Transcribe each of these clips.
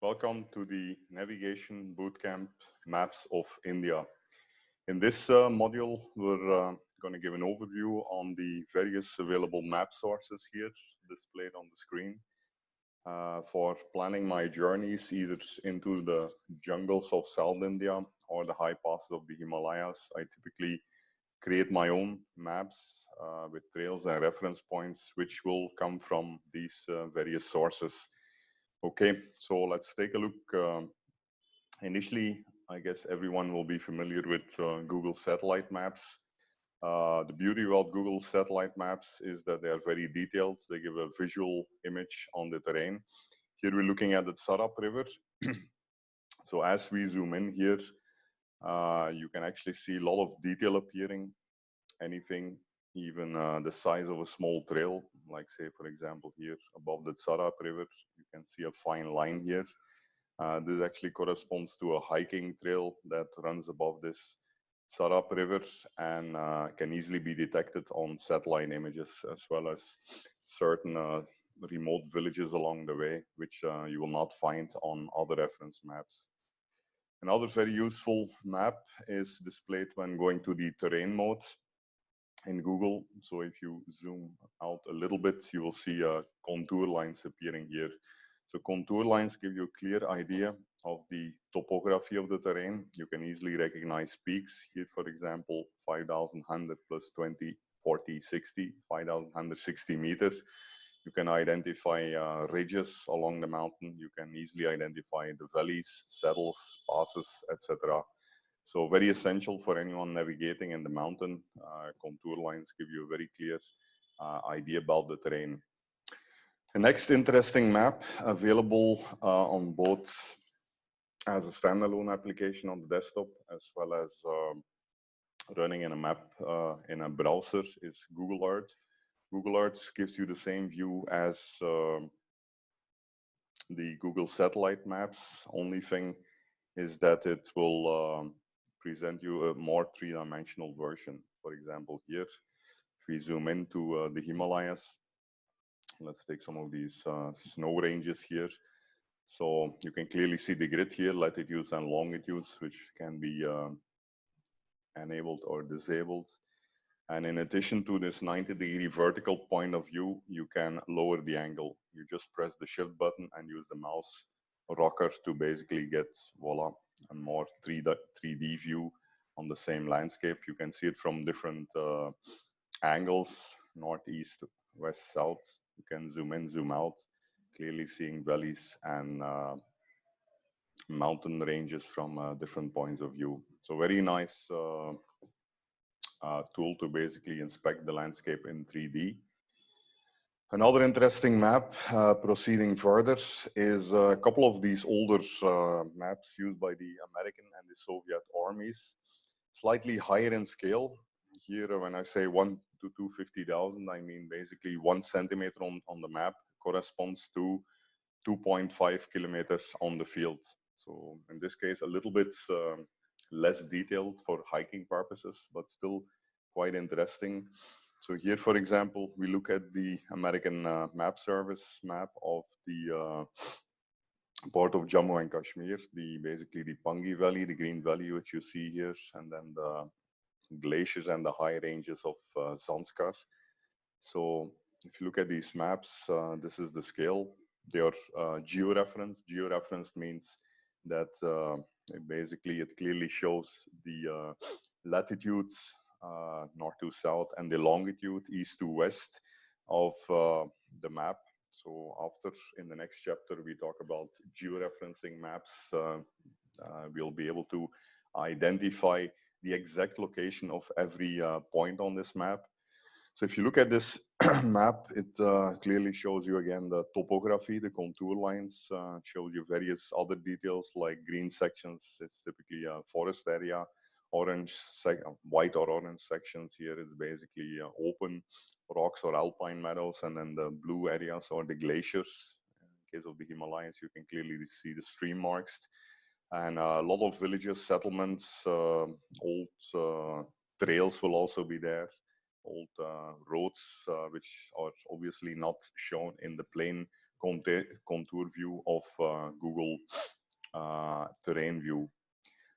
Welcome to the Navigation Bootcamp Maps of India. In this module, we're going to give an overview on the various available map sources here displayed on the screen for planning my journeys either into the jungles of South India or the high passes of the Himalayas. I typically create my own maps with trails and reference points, which will come from these various sources. Okay, so let's take a look. Initially, I guess everyone will be familiar with Google satellite maps. The beauty about Google satellite maps is that they are very detailed. They give a visual image on the terrain. Here we're looking at the Sarab River. So as we zoom in here, you can actually see a lot of detail appearing. Anything, even the size of a small trail, like say, for example, here above the Sarab River, you can see a fine line here. This actually corresponds to a hiking trail that runs above this Sarab River and can easily be detected on satellite images, as well as certain remote villages along the way, which you will not find on other reference maps. Another very useful map is displayed when going to the terrain mode in Google. So if you zoom out a little bit, you will see contour lines appearing here. So contour lines give you a clear idea of the topography of the terrain. You can easily recognize peaks. Here, for example, 5,100 plus 20, 40, 60, 5,160 meters. You can identify ridges along the mountain. You can easily identify the valleys, saddles, passes, etc. So very essential for anyone navigating in the mountain. Contour lines give you a very clear idea about the terrain. The next interesting map available on both as a standalone application on the desktop as well as running in a map in a browser is Google Earth. Google Earth gives you the same view as the Google satellite maps. Only thing is that it will present you a more three-dimensional version. For example, here, if we zoom into the Himalayas, let's take some of these snow ranges here. So you can clearly see the grid here, latitudes and longitudes, which can be enabled or disabled. And in addition to this 90-degree vertical point of view, you can lower the angle. You just press the shift button and use the mouse rocker to basically get, voila, a more 3D view on the same landscape. You can see it from different angles, north, east, west, south. You can zoom in, zoom out, clearly seeing valleys and mountain ranges from different points of view. So very nice tool to basically inspect the landscape in 3D. Another interesting map, proceeding further, is a couple of these older maps used by the American and the Soviet armies, slightly higher in scale. Here, when I say 1 to 250,000, I mean basically 1 centimeter on the map corresponds to 2.5 kilometers on the field. So in this case, a little bit less detailed for hiking purposes, but still quite interesting. So here, for example, we look at the American Map Service map of the part of Jammu and Kashmir, basically the Pangi Valley, the Green Valley, which you see here, and then the glaciers and the high ranges of Zanskar. So if you look at these maps, this is the scale. They are georeferenced. Georeferenced means that it clearly shows the latitudes north to south and the longitude east to west of the map. So after, in the next chapter, we talk about georeferencing maps. We'll be able to identify the exact location of every point on this map. So if you look at this map, it clearly shows you again the topography, the contour lines, shows you various other details like green sections. It's typically a forest area. White or orange sections here is basically open rocks or alpine meadows, and then the blue areas are the glaciers. In case of the Himalayas, you can clearly see the stream marks, and a lot of villages, settlements, old trails will also be there. Old roads, which are obviously not shown in the plain contour view of Google terrain view.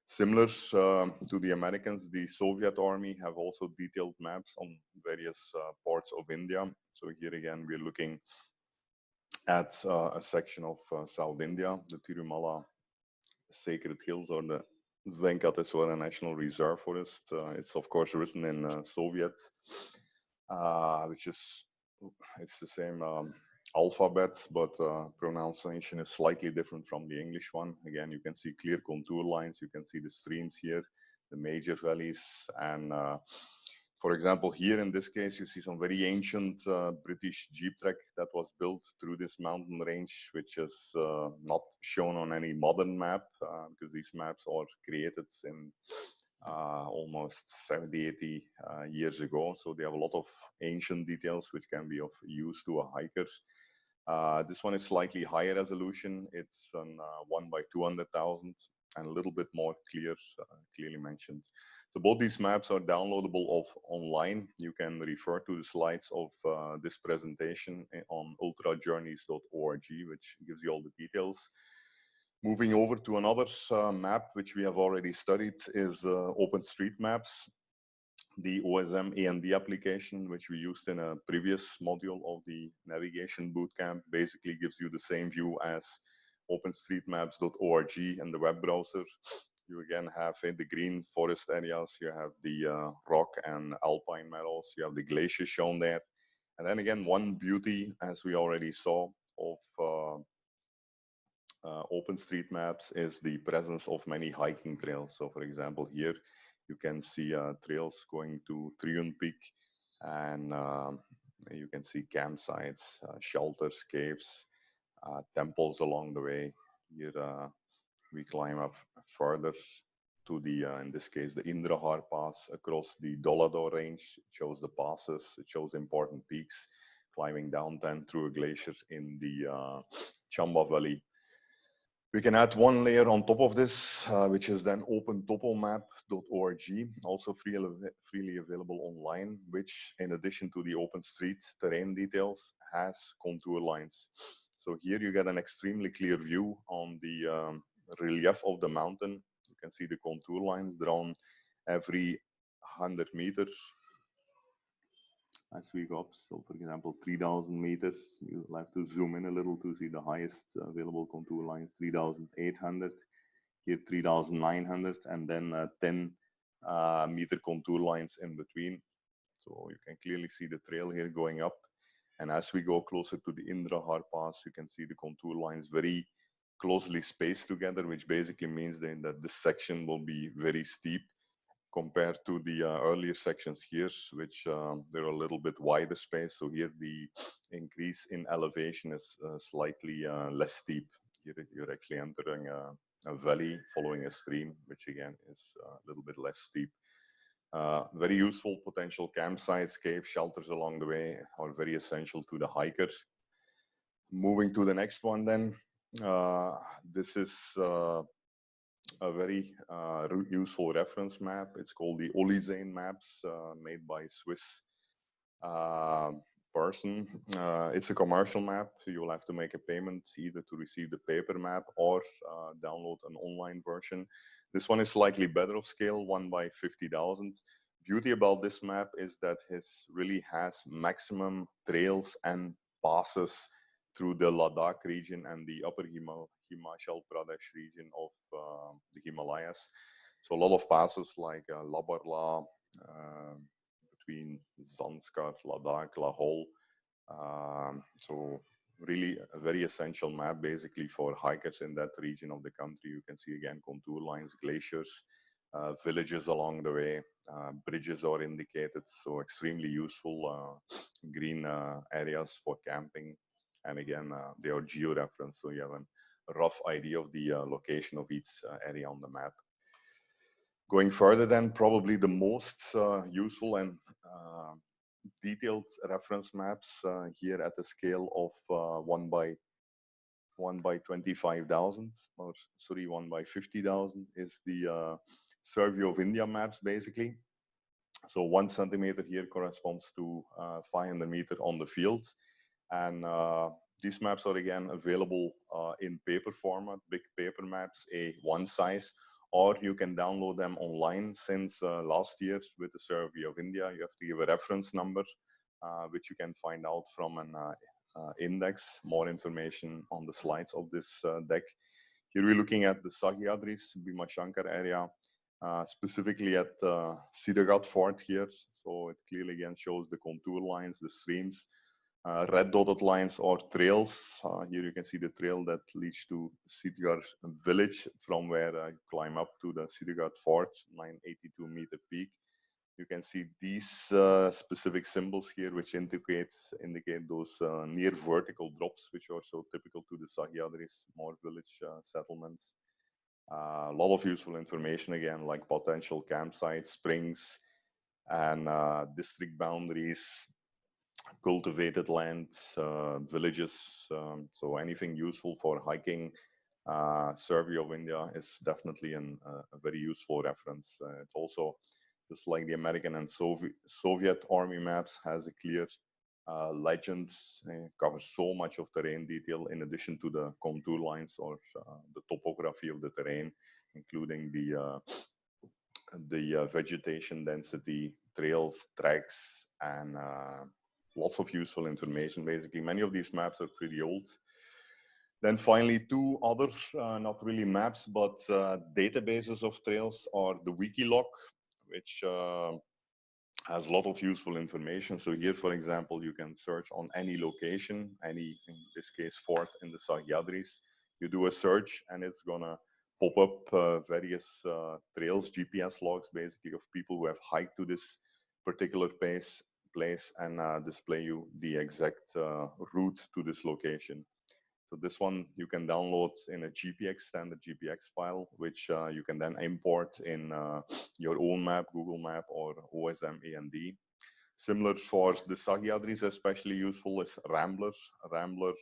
Similar to the Americans, the Soviet army have also detailed maps on various parts of India. So here again, we're looking at a section of South India, the Tirumala Sacred Hills, or the Venkateswara National Reserve Forest. It's of course written in Soviet, which is it's the same alphabet, but pronunciation is slightly different from the English one. Again, you can see clear contour lines. You can see the streams here, the major valleys, and for example, here in this case, you see some very ancient British jeep track that was built through this mountain range, which is not shown on any modern map because these maps are created in almost 70, 80 years ago. So they have a lot of ancient details which can be of use to a hiker. This one is slightly higher resolution. It's an 1 by 200,000 and a little bit more clearly mentioned. So both these maps are downloadable online. You can refer to the slides of this presentation on ultrajourneys.org, which gives you all the details. Moving over to another map, which we have already studied, is OpenStreetMaps. The OSM A&B application, which we used in a previous module of the navigation bootcamp, basically gives you the same view as openstreetmaps.org in the web browser. You again have in the green forest areas, you have the rock and alpine meadows, you have the glaciers shown there. And then again, one beauty, as we already saw, of OpenStreetMaps is the presence of many hiking trails. So for example, here you can see trails going to Triun Peak, and you can see campsites, shelters, caves, temples along the way. Here we climb up further to the, in this case, the Indrahar Pass across the Dolador range. It shows the passes, it shows important peaks, climbing down then through a glacier in the Chamba Valley. We can add one layer on top of this, which is then opentopomap.org, also freely available online, which in addition to the OpenStreet terrain details has contour lines. So here you get an extremely clear view on the relief of the mountain. You can see the contour lines drawn every 100 meters as we go up. So for example, 3,000 meters, you'll have to zoom in a little to see the highest available contour lines, 3,800, here 3,900, and then 10 meter contour lines in between. So you can clearly see the trail here going up. And as we go closer to the Indrahar Pass, you can see the contour lines very closely spaced together, which basically means then that this section will be very steep compared to the earlier sections here, which they're a little bit wider space. So here the increase in elevation is slightly less steep. You're actually entering a valley following a stream, which again is a little bit less steep. Very useful potential campsites, cave shelters along the way are very essential to the hiker. Moving to the next one then, this is a very useful reference map. It's called the Olizane maps, made by Swiss person. It's a commercial map. You will have to make a payment either to receive the paper map or download an online version. This one is slightly better of scale, 1 by 50,000. Beauty about this map is that it really has maximum trails and passes through the Ladakh region and the upper Himachal Pradesh region of the Himalayas. So a lot of passes like Labarla, between Zanskar, Ladakh, Lahore. So really a very essential map basically for hikers in that region of the country. You can see again contour lines, glaciers, villages along the way, bridges are indicated. So extremely useful green areas for camping. And again, they are geo-referenced, so you have a rough idea of the location of each area on the map. Going further then, probably the most useful and detailed reference maps here at the scale of 1 by 25,000, or sorry, 1 by 50,000 is the Survey of India maps basically. So 1 centimeter here corresponds to 500 meters on the field. And These maps are again available in paper format, big paper maps, A1 size, or you can download them online. Since last year with the Survey of India, you have to give a reference number, which you can find out from an index. More information on the slides of this deck. Here we're looking at the Sahyadris, Bhimashankar area, specifically at Siddharghat Fort here. So it clearly again shows the contour lines, the streams. Red dotted lines are trails. Here you can see the trail that leads to Siddharghat village, from where you climb up to the Siddharghat Fort, 982-meter peak. You can see these specific symbols here, which indicate those near vertical drops, which are so typical to the Sahyadris, more village settlements. A lot of useful information again, like potential campsites, springs, and district boundaries, cultivated land, villages. So anything useful for hiking. Survey of India is definitely a very useful reference. It's also just like the American and Soviet army maps, has a clear legend, covers so much of terrain detail in addition to the contour lines or the topography of the terrain, including the vegetation density, trails, tracks, and lots of useful information. Basically, many of these maps are pretty old. Then finally, two other, not really maps, but databases of trails are the Wikilog, which has a lot of useful information. So here, for example, you can search on any location, any, in this case, fort in the Sahyadris. You do a search and it's gonna pop up various trails, GPS logs, basically, of people who have hiked to this particular place and display you the exact route to this location. So this one you can download in a GPX, standard GPX file, which you can then import in your own map, Google Map, or OSM AND. Similar for the Sahyadris, especially useful is Rambler. Rambler,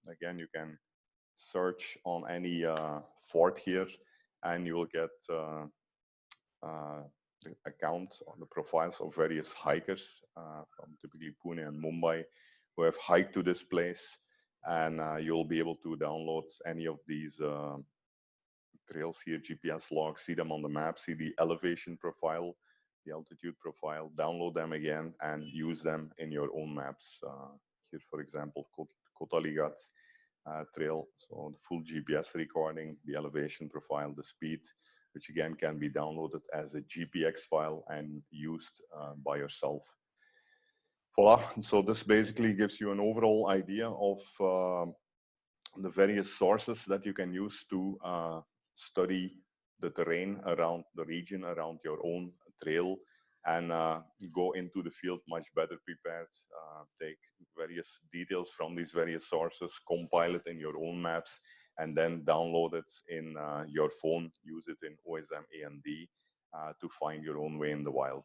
again, you can search on any fort here, and you will get the account or the profiles of various hikers from typically Pune and Mumbai who have hiked to this place, and you'll be able to download any of these trails here, GPS logs, see them on the map, see the elevation profile, the altitude profile, download them again, and use them in your own maps. Here, for example, Kotaligat trail, so the full GPS recording, the elevation profile, the speed, which again can be downloaded as a GPX file and used by yourself. Voila, so this basically gives you an overall idea of the various sources that you can use to study the terrain around the region, around your own trail, and go into the field much better prepared, take various details from these various sources, compile it in your own maps, and then download it in your phone, use it in OSM AND to find your own way in the wild.